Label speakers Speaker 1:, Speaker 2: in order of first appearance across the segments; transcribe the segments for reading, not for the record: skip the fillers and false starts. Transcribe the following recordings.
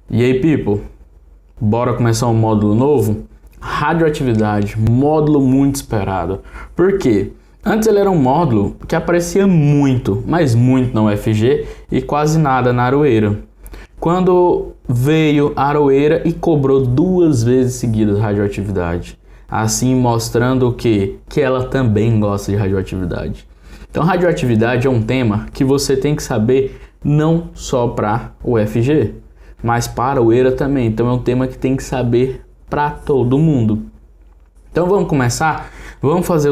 Speaker 1: E aí, people? Bora começar um módulo novo? Radioatividade, módulo muito esperado. Por quê? Antes ele era um módulo que aparecia muito, mas muito na UFG e quase nada na Aroeira. Quando veio a Aroeira e cobrou 2 vezes seguidas radioatividade, assim mostrando o quê? Que ela também gosta de radioatividade. Então radioatividade é um tema que você tem que saber não só para o UFG, mas para o ERA também. Então é um tema que tem que saber para todo mundo. Então vamos começar? Vamos fazer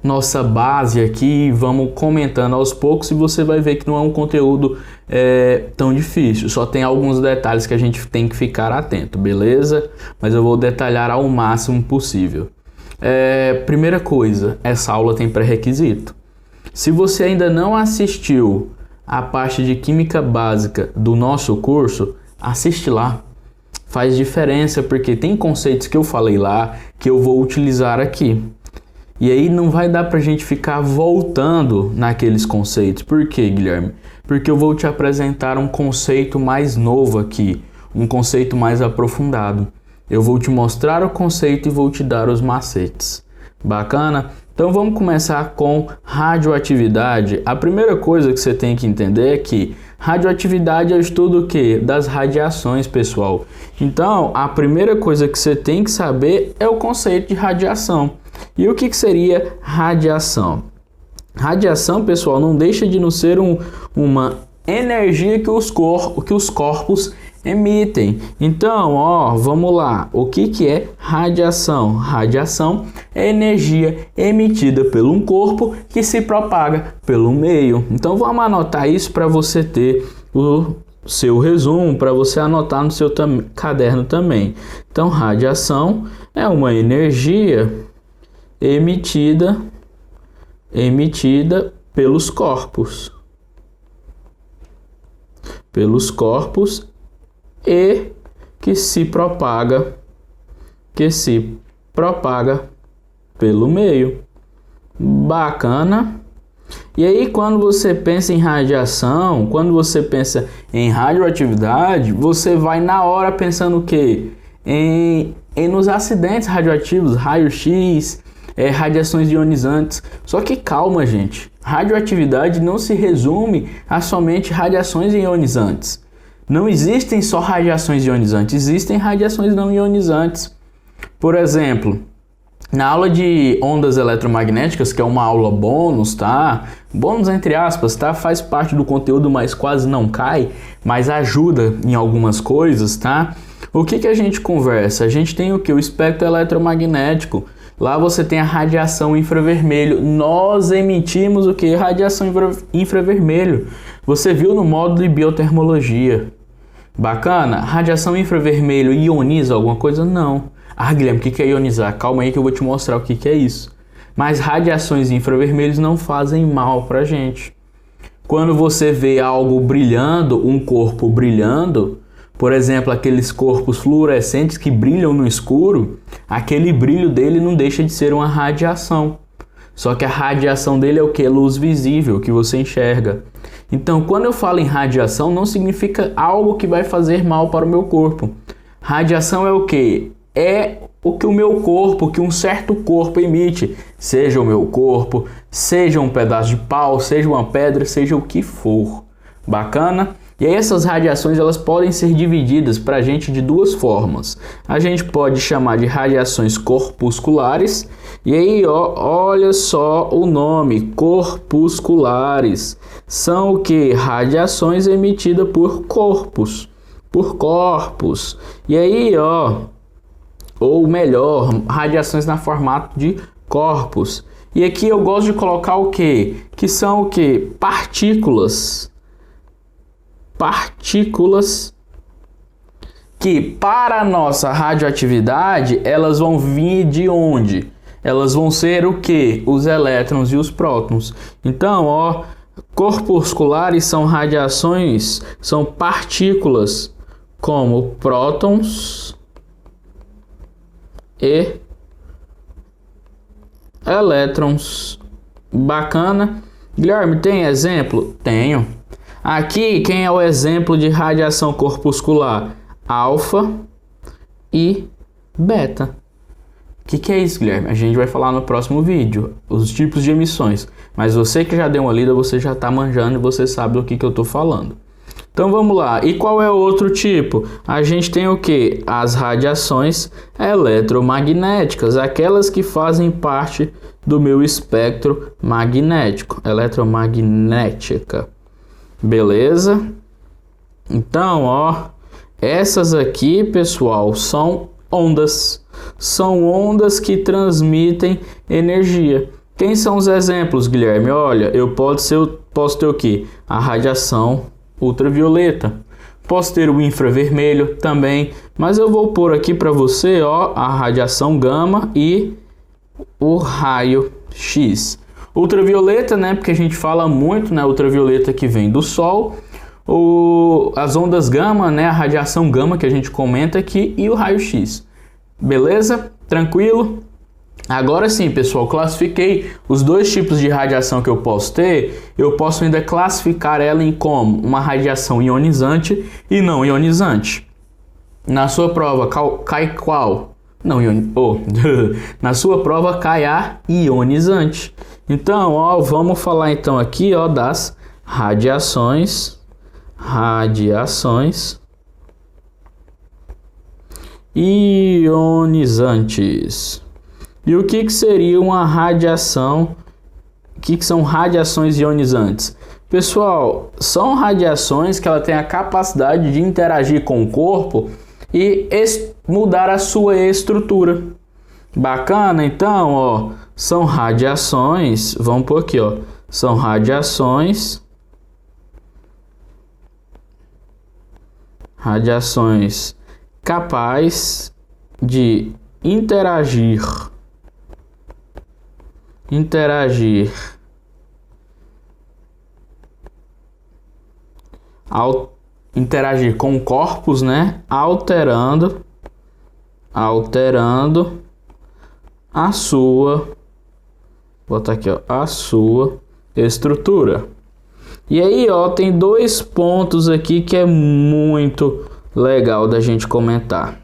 Speaker 1: nossa base aqui, vamos comentando aos poucos e você vai ver que não é um conteúdo tão difícil. Só tem alguns detalhes que a gente tem que ficar atento, beleza? Mas eu vou detalhar ao máximo possível. Primeira coisa, essa aula tem pré-requisito. Se você ainda não assistiu a parte de Química Básica do nosso curso, assiste lá. Faz diferença porque tem conceitos que eu falei lá que eu vou utilizar aqui. E aí não vai dar pra gente ficar voltando naqueles conceitos. Por quê, Guilherme? Porque eu vou te apresentar um conceito mais novo aqui, um conceito mais aprofundado. Eu vou te mostrar o conceito e vou te dar os macetes. Bacana? Então vamos começar com radioatividade. A primeira coisa que você tem que entender é que radioatividade é o estudo das radiações, pessoal. Então a primeira coisa que você tem que saber é o conceito de radiação. E o que seria radiação? Radiação, pessoal, não deixa de não ser uma energia que os corpos emitem. Então, vamos lá. O que é radiação? Radiação é energia emitida por um corpo que se propaga pelo meio. Então, vamos anotar isso para você ter o seu resumo, para você anotar no seu caderno também. Então, radiação é uma energia emitida pelos corpos. E que se propaga pelo meio. Bacana. E aí quando você pensa em radiação, quando você pensa em radioatividade, você vai na hora pensando o quê? Nos acidentes radioativos, raio-x, radiações ionizantes. Só que calma, gente. Radioatividade não se resume a somente radiações ionizantes. Não existem só radiações ionizantes, existem radiações não ionizantes. Por exemplo, na aula de ondas eletromagnéticas, que é uma aula bônus, tá? Bônus entre aspas, tá? Faz parte do conteúdo, mas quase não cai, mas ajuda em algumas coisas, tá? O que a gente conversa? A gente tem o que? O espectro eletromagnético. Lá você tem a radiação infravermelho. Nós emitimos o que? Radiação infravermelho. Você viu no módulo de biotermologia. Bacana? Radiação infravermelho ioniza alguma coisa? Não. Guilherme, o que é ionizar? Calma aí que eu vou te mostrar o que é isso. Mas radiações infravermelhos não fazem mal pra gente. Quando você vê algo brilhando, um corpo brilhando, por exemplo, aqueles corpos fluorescentes que brilham no escuro, aquele brilho dele não deixa de ser uma radiação. Só que a radiação dele é o que? Luz visível, que você enxerga. Então, quando eu falo em radiação, não significa algo que vai fazer mal para o meu corpo. Radiação é o que? É o que o meu corpo, que um certo corpo emite. Seja o meu corpo, seja um pedaço de pau, seja uma pedra, seja o que for. Bacana? E aí essas radiações elas podem ser divididas para a gente de 2 formas. A gente pode chamar de radiações corpusculares. E aí, olha só o nome, corpusculares. São o que? Radiações emitidas por corpos. E aí, ou melhor, radiações na formato de corpos. E aqui eu gosto de colocar o que? Que são o que? Partículas que para a nossa radioatividade elas vão vir de onde? Elas vão ser o que? Os elétrons e os prótons. Então, corpusculares são radiações, são partículas como prótons e elétrons. Bacana? Guilherme, tem exemplo? Tenho. Aqui, quem é o exemplo de radiação corpuscular? alfa e beta. O que é isso, Guilherme? A gente vai falar no próximo vídeo, os tipos de emissões. Mas você que já deu uma lida, você já está manjando e você sabe do que eu estou falando. Então vamos lá. E qual é o outro tipo? A gente tem o que? As radiações eletromagnéticas, aquelas que fazem parte do meu espectro magnético, eletromagnética. Beleza? Então, ó, essas aqui, pessoal, são ondas. São ondas que transmitem energia. Quem são os exemplos, Guilherme? Olha, eu posso ter o que? A radiação ultravioleta. Posso ter o infravermelho também, mas eu vou pôr aqui para você, ó, a radiação gama e o raio X. Ultravioleta, né? Porque a gente fala muito, né? Ultravioleta que vem do Sol. As ondas gama, né? A radiação gama que a gente comenta aqui e o raio X. Beleza? Tranquilo? Agora sim, pessoal, classifiquei os dois tipos de radiação que eu posso ter. Eu posso ainda classificar ela em como uma radiação ionizante e não ionizante. Na sua prova cai qual? Não, na sua prova cai a ionizante. Então, ó, vamos falar então aqui, ó, das radiações ionizantes. E o que seria uma radiação? O que são radiações ionizantes? Pessoal, são radiações que ela tem a capacidade de interagir com o corpo e mudar a sua estrutura. Bacana? Então, ó, são radiações, vamos por aqui, ó, são radiações capazes de interagir com corpos, né? Alterando a sua, botar aqui, ó, a sua estrutura. E aí, ó, tem dois pontos aqui que é muito legal da gente comentar.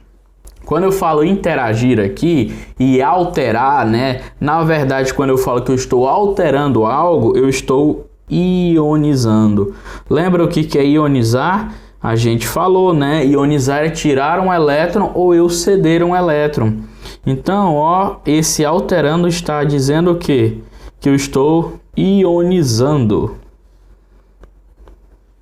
Speaker 1: Quando eu falo interagir aqui e alterar, né? Na verdade, quando eu falo que eu estou alterando algo, eu estou ionizando. Lembra o que é ionizar? A gente falou, né? Ionizar é tirar um elétron ou eu ceder um elétron. Então, ó, esse alterando está dizendo o quê? Que eu estou ionizando.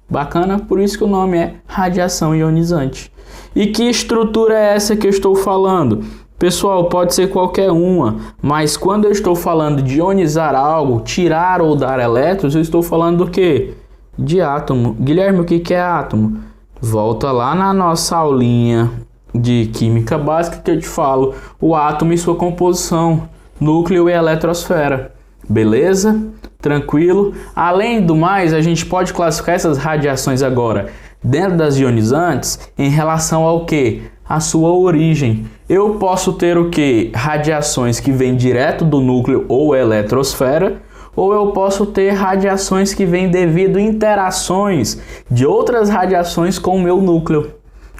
Speaker 1: Bacana? Por isso que o nome é radiação ionizante. E que estrutura é essa que eu estou falando? Pessoal, pode ser qualquer uma, mas quando eu estou falando de ionizar algo, tirar ou dar elétrons, eu estou falando do quê? De átomo. Guilherme, o que é átomo? Volta lá na nossa aulinha de química básica que eu te falo o átomo e sua composição, núcleo e eletrosfera. Beleza? Tranquilo? Além do mais, a gente pode classificar essas radiações agora dentro das ionizantes em relação ao que? A sua origem. Eu posso ter o que? Radiações que vêm direto do núcleo ou eletrosfera, ou eu posso ter radiações que vêm devido a interações de outras radiações com o meu núcleo.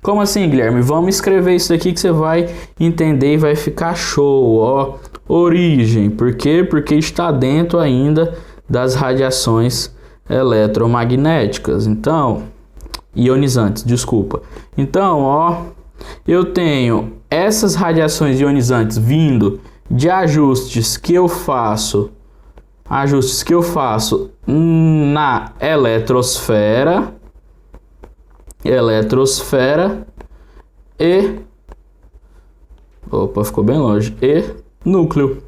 Speaker 1: Como assim, Guilherme? Vamos escrever isso aqui que você vai entender e vai ficar show, ó. Origem, por quê? Porque está dentro ainda das radiações eletromagnéticas. Então, ionizantes, desculpa. Então, ó, eu tenho essas radiações ionizantes vindo de ajustes que eu faço na eletrosfera e ficou bem longe, e núcleo.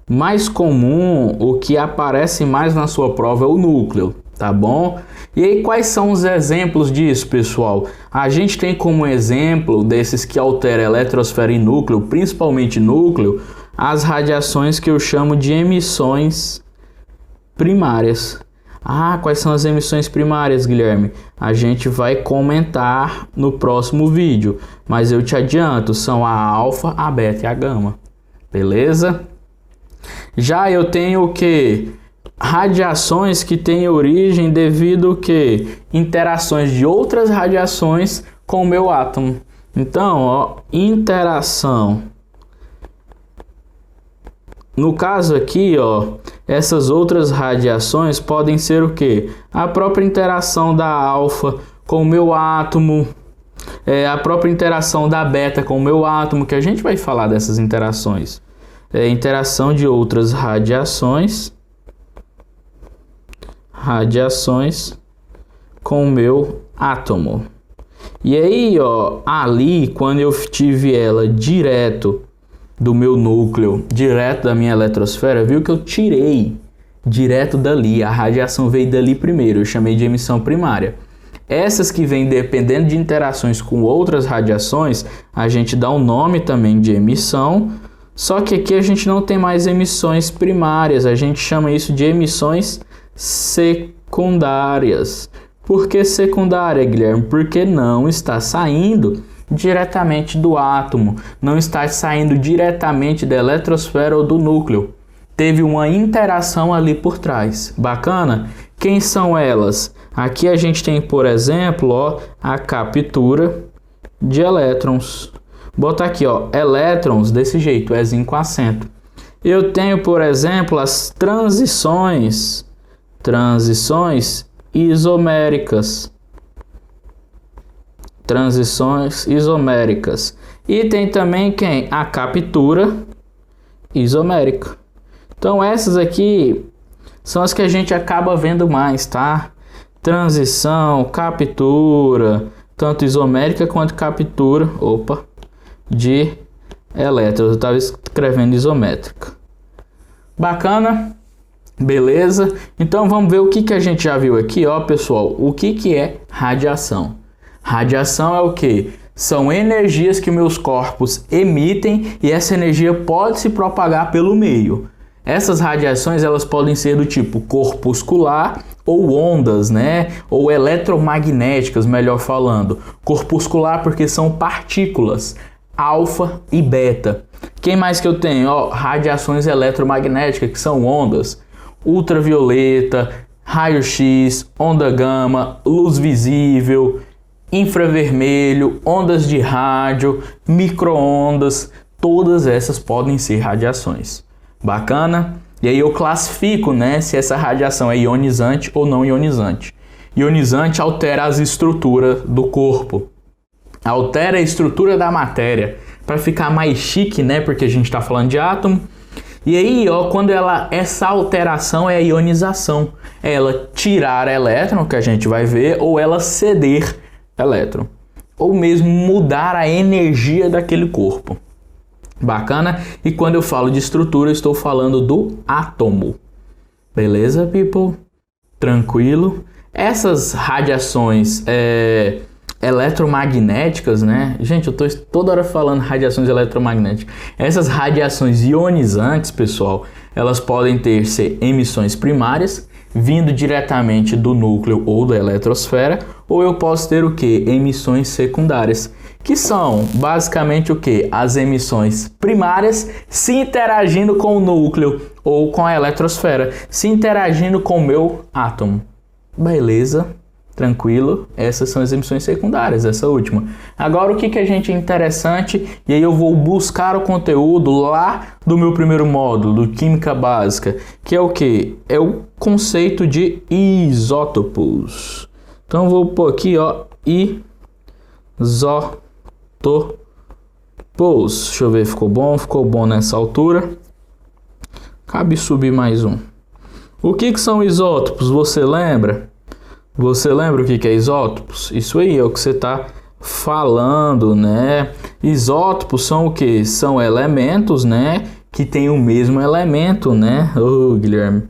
Speaker 1: Mais comum, o que aparece mais na sua prova é o núcleo, tá bom? E aí, quais são os exemplos disso, pessoal? A gente tem como exemplo desses que alteram eletrosfera e núcleo, principalmente núcleo, as radiações que eu chamo de emissões primárias. Ah, quais são as emissões primárias, Guilherme? A gente vai comentar no próximo vídeo, mas eu te adianto, são a alfa, a beta e a gama. Beleza? Já eu tenho o que? Radiações que têm origem devido ao que? Interações de outras radiações com o meu átomo. Então, ó, interação. No caso aqui, ó, essas outras radiações podem ser o quê? A própria interação da alfa com o meu átomo, a própria interação da beta com o meu átomo, que a gente vai falar dessas interações. Interação de outras radiações com o meu átomo. E aí, ó, ali, quando eu tive ela direto do meu núcleo, direto da minha eletrosfera, viu que eu tirei direto dali, a radiação veio dali primeiro, eu chamei de emissão primária. Essas que vêm dependendo de interações com outras radiações, a gente dá um nome também de emissão, só que aqui a gente não tem mais emissões primárias, a gente chama isso de emissões secundárias. Por que secundária, Guilherme? Porque não está saindo diretamente do átomo, não está saindo diretamente da eletrosfera ou do núcleo. Teve uma interação ali por trás. Bacana? Quem são elas? Aqui a gente tem, por exemplo, ó, a captura de elétrons. Bota aqui, ó, elétrons desse jeito, Ezinho com acento. Eu tenho, por exemplo, as transições isoméricas. Transições isoméricas. E tem também quem? A captura isomérica. Então essas aqui são as que a gente acaba vendo mais, tá? Transição, captura, tanto isomérica quanto captura, de elétrons. Eu estava escrevendo isométrica. Bacana? Beleza? Então vamos ver o que a gente já viu aqui, ó, pessoal. O que é radiação? Radiação é o que? São energias que meus corpos emitem e essa energia pode se propagar pelo meio. Essas radiações elas podem ser do tipo corpuscular ou ondas, né? Ou eletromagnéticas, melhor falando. Corpuscular porque são partículas, alfa e beta. Quem mais que eu tenho? Ó, radiações eletromagnéticas, que são ondas. Ultravioleta, raio-x, onda gama, luz visível, infravermelho, ondas de rádio, micro-ondas, todas essas podem ser radiações. Bacana? E aí eu classifico, né, se essa radiação é ionizante ou não ionizante. Ionizante altera as estruturas do corpo, altera a estrutura da matéria, para ficar mais chique, né, porque a gente está falando de átomo. E aí, ó, quando essa alteração é a ionização, é ela tirar elétron, que a gente vai ver, ou ela ceder elétron, ou mesmo mudar a energia daquele corpo. Bacana? E quando eu falo de estrutura, eu estou falando do átomo. Beleza, people? Tranquilo? Essas radiações eletromagnéticas, né? Gente, eu estou toda hora falando radiações eletromagnéticas. Essas radiações ionizantes, pessoal, elas podem ser emissões primárias, vindo diretamente do núcleo ou da eletrosfera, ou eu posso ter o que? Emissões secundárias, que são basicamente o que? As emissões primárias se interagindo com o núcleo ou com a eletrosfera, se interagindo com o meu átomo. Beleza? Tranquilo? Essas são as emissões secundárias, essa última. Agora o que a gente é interessante, e aí eu vou buscar o conteúdo lá do meu primeiro módulo, do Química Básica, que é o que? É o conceito de isótopos. Então eu vou pôr aqui, ó, isótopos. Deixa eu ver, ficou bom nessa altura. Cabe subir mais um. O que são isótopos? Você lembra? Você lembra o que é isótopos? Isso aí é o que você está falando, né? Isótopos são o que? São elementos, né? Que têm o mesmo elemento, né? Guilherme.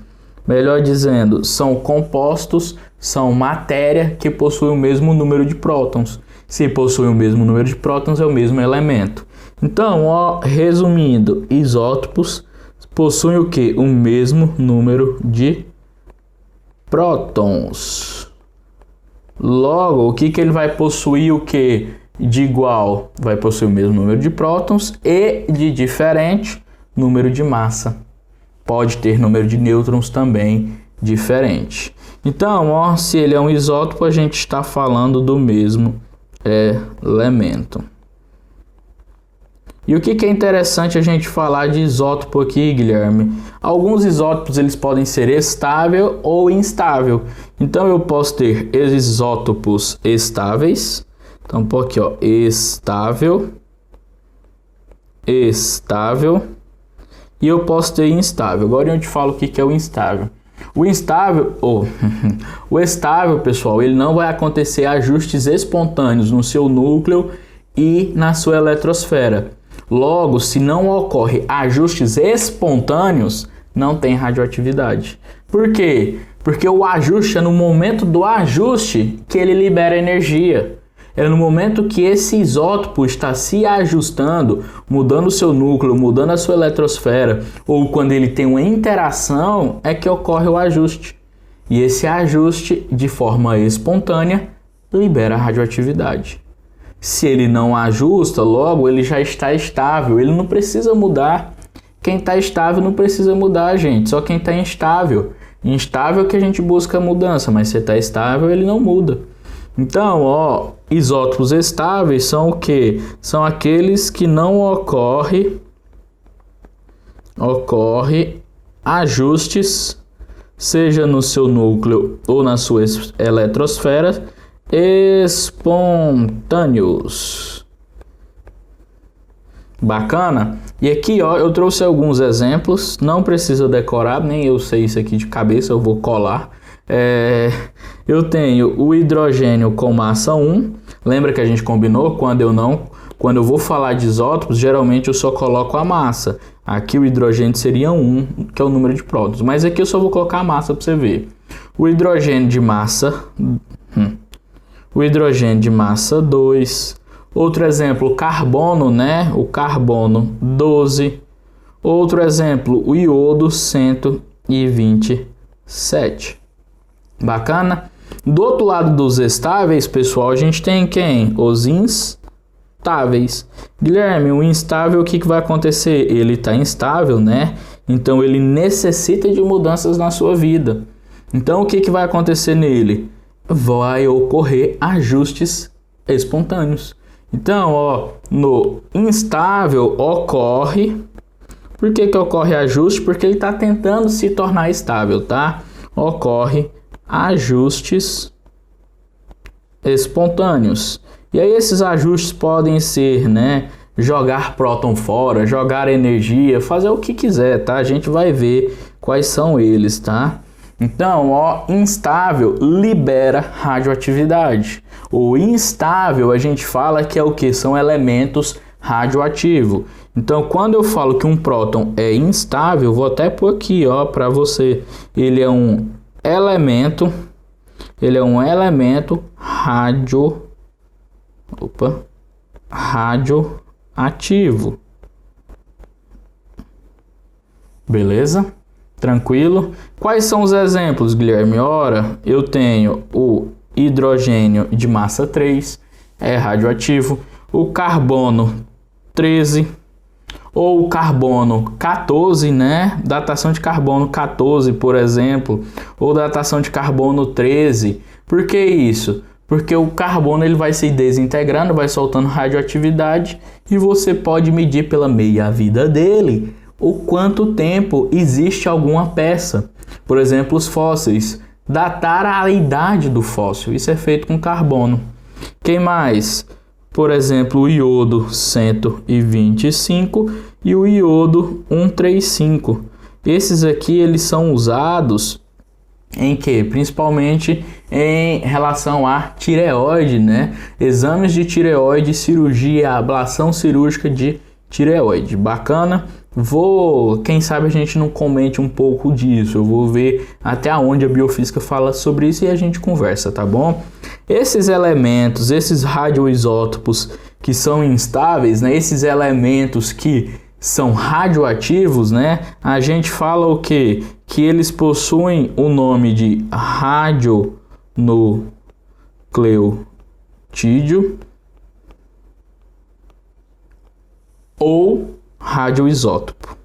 Speaker 1: Melhor dizendo, são compostos, são matéria que possui o mesmo número de prótons. Se possui o mesmo número de prótons, é o mesmo elemento. Então, ó, resumindo, isótopos possuem o que? O mesmo número de prótons. Logo, o que ele vai possuir o que de igual? Vai possuir o mesmo número de prótons e de diferente número de massa. Pode ter número de nêutrons também diferente. Então, ó, se ele é um isótopo, a gente está falando do mesmo elemento. E o que é interessante a gente falar de isótopo aqui, Guilherme? Alguns isótopos eles podem ser estável ou instável. Então eu posso ter isótopos estáveis. Então por aqui, ó, estável, estável, e eu posso ter instável. Agora eu te falo o que é o instável. O instável, o estável, pessoal, ele não vai acontecer ajustes espontâneos no seu núcleo e na sua eletrosfera. Logo, se não ocorre ajustes espontâneos, não tem radioatividade. Por quê? Porque o ajuste é no momento do ajuste que ele libera energia. É no momento que esse isótopo está se ajustando, mudando o seu núcleo, mudando a sua eletrosfera, ou quando ele tem uma interação, é que ocorre o ajuste. E esse ajuste, de forma espontânea, libera a radioatividade. Se ele não ajusta, logo ele já está estável, ele não precisa mudar. Quem está estável não precisa mudar, gente, só quem está instável. Instável é que a gente busca mudança, mas se está estável, ele não muda. Então, ó, isótopos estáveis são o quê? São aqueles que não ocorre ajustes, seja no seu núcleo ou na sua eletrosfera, espontâneos. Bacana? E aqui, ó, eu trouxe alguns exemplos, não precisa decorar, nem eu sei isso aqui de cabeça, eu vou colar. Eu tenho o hidrogênio com massa 1. Lembra que a gente combinou? Quando eu vou falar de isótopos, geralmente eu só coloco a massa. Aqui o hidrogênio seria 1, que é o número de prótons. Mas aqui eu só vou colocar a massa para você ver. O hidrogênio de massa 2. Outro exemplo, o carbono, né? O carbono 12. Outro exemplo, o iodo 127. Bacana? Do outro lado dos estáveis, pessoal, a gente tem quem? Os instáveis. Guilherme, o instável, o que vai acontecer? Ele está instável, né? Então ele necessita de mudanças na sua vida. Então o que vai acontecer nele? Vai ocorrer ajustes espontâneos. Então, ó, no instável ocorre. Por que ocorre ajuste? Porque ele está tentando se tornar estável, tá? Ocorre ajustes espontâneos. E aí esses ajustes podem ser, né, jogar próton fora, jogar energia, fazer o que quiser, tá? A gente vai ver quais são eles, tá? Então, ó, instável libera radioatividade. O instável a gente fala que é o que? São elementos radioativos. Então, quando eu falo que um próton é instável, vou até pôr aqui, ó, para você. Ele é um elemento radioativo. Beleza? Tranquilo? Quais são os exemplos, Guilherme? Ora, eu tenho o hidrogênio de massa 3, é radioativo, o carbono 13, ou o carbono 14, né? Datação de carbono 14, por exemplo, ou datação de carbono 13. Por que isso? Porque o carbono ele vai se desintegrando, vai soltando radioatividade e você pode medir pela meia-vida dele o quanto tempo existe alguma peça. Por exemplo, os fósseis. Datar a idade do fóssil. Isso é feito com carbono. Quem mais? Por exemplo, o iodo 125 e o iodo 135. Esses aqui eles são usados em que? Principalmente em relação à tireoide, né? Exames de tireoide, cirurgia, ablação cirúrgica de tireoide. Bacana? Quem sabe a gente não comente um pouco disso. Eu vou ver até onde a biofísica fala sobre isso e a gente conversa, tá bom? Esses elementos, esses radioisótopos que são instáveis, né? Esses elementos que são radioativos, né? A gente fala o quê? Que eles possuem o nome de radionucleotídeo ou radioisótopo.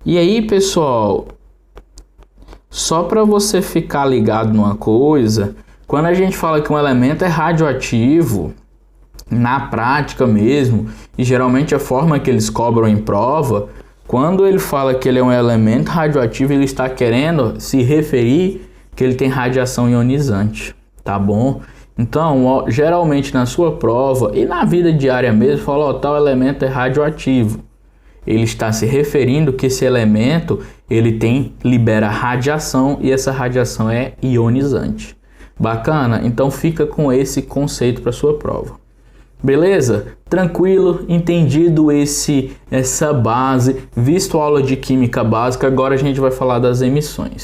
Speaker 1: E aí, pessoal, só para você ficar ligado numa coisa, Quando a gente fala que um elemento é radioativo, na prática mesmo, e geralmente a forma que eles cobram em prova, quando ele fala que ele é um elemento radioativo, ele está querendo se referir que ele tem radiação ionizante, tá bom? Então, geralmente na sua prova e na vida diária mesmo, fala, tal elemento é radioativo. Ele está se referindo que esse elemento, libera radiação e essa radiação é ionizante. Bacana? Então fica com esse conceito para sua prova. Beleza? Tranquilo? Entendido essa base? Visto a aula de química básica, agora a gente vai falar das emissões.